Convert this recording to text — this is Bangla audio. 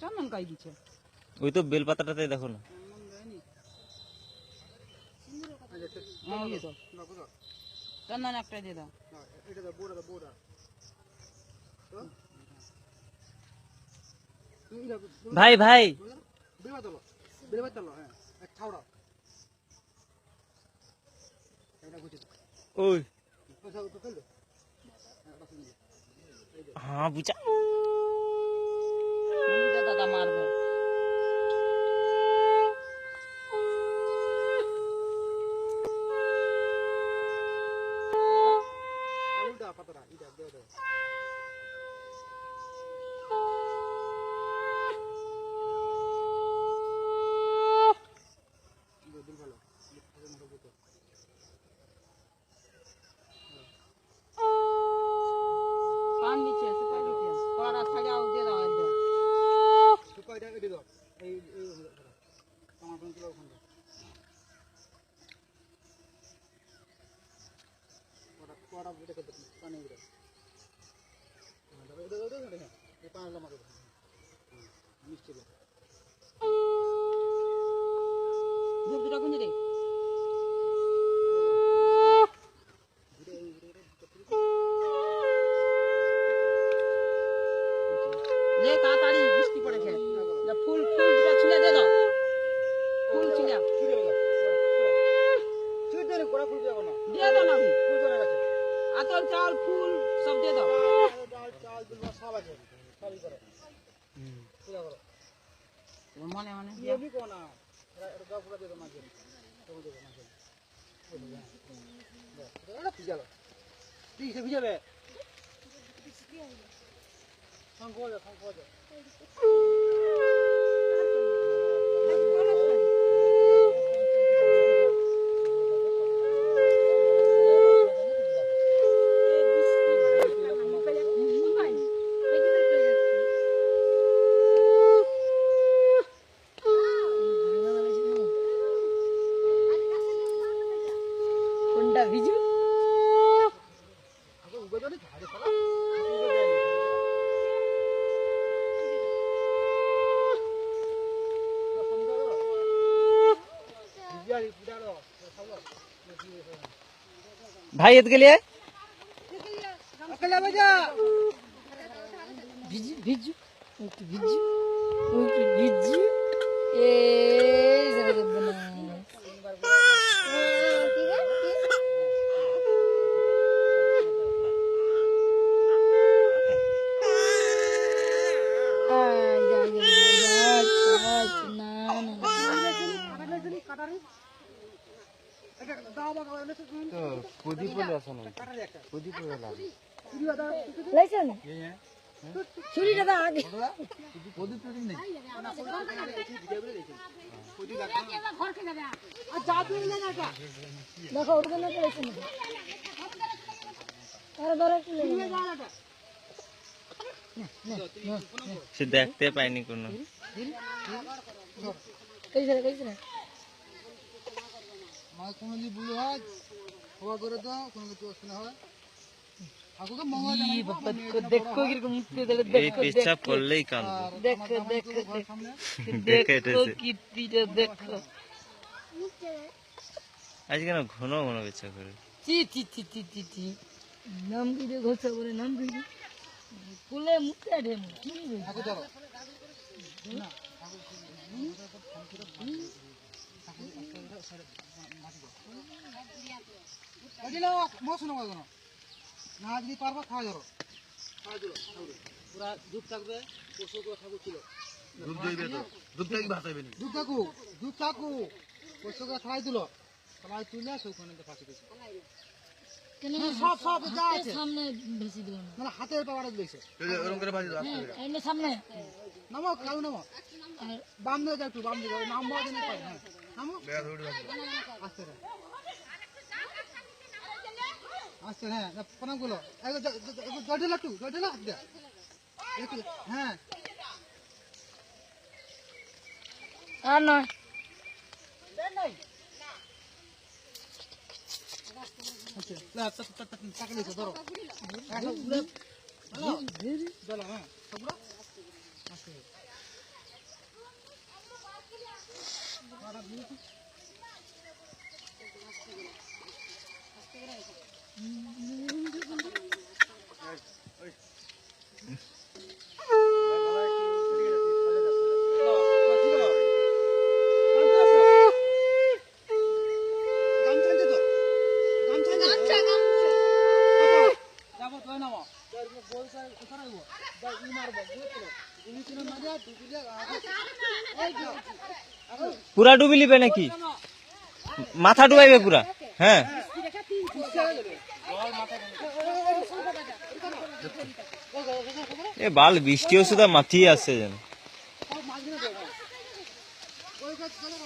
চন্দন কাই দিচ্ছে ওই তো বেলপাতাটাতে দেখো না চন্দন একটা দিয়ে দাও ভাই ভাই ওই হ্যাঁ বুঝা দাদা মারবো তাড়াতাড়ি বৃষ্টি পড়েছে ফুল ফুল দুটা ছিঁড়ে দিয়ে দাও ফুল ছিঁড়ে দিয়ে দাও না আতল চাল ফুল সব দিয়ে দাও মনে মনে ভিজাবে কোনটা ভিজু भाई इत के लिए ভিজু ভিজু ভিজু ভিজু এ সে দেখতে পাইনি কোনো দেখো কিরকম এই পেছাব করলেই কাঁদবে দেখো দেখো দেখো কীর্তিটা দেখো আজকে না ঘন ঘন পেছাব করে চি চি চি চি চি চি নাম দিলে ঘোষা বলে নাম দিলে কুলে মুখে ঢেম কি না যদি পারবা খাওয়া যাবো পুরা দুধ থাকবে পশু ঠাকুর ছিল দুধ কাকু পশু খাওয়াই দিল খাওয়াই তুলে সেখানে ফাঁসি দিয়েছে সব সব যা আছে সামনে বেশি দিল মানে হাতের পাওয়াটা দিয়েছে সামনে নামো কাউ নামো আর বাম দিকে যাও একটু, বাম দিকে নাম বলা জানি পাই। হ্যাঁ নামো আস্তে রে আস্তে। হ্যাঁ প্রণাম গুলো জড় একটু জড় হাত দে একটু। হ্যাঁ আর নয় আচ্ছা টাকা দিয়েছো ধরো চলো। হ্যাঁ সবগুলো আস্তে যাবো তুই নামো বল স্যার কোথায় রাখবো ই মারবো বুঝলো তুমি কিনে মারিয়া দুবিলে পুরা ডুবি লিবে নাকি? মাথা ডুবাইবে পুরা? হ্যাঁ এ বাল বৃষ্টি ওষুধ মাথিয়ে আসছে যেন। ওই কাজ চলে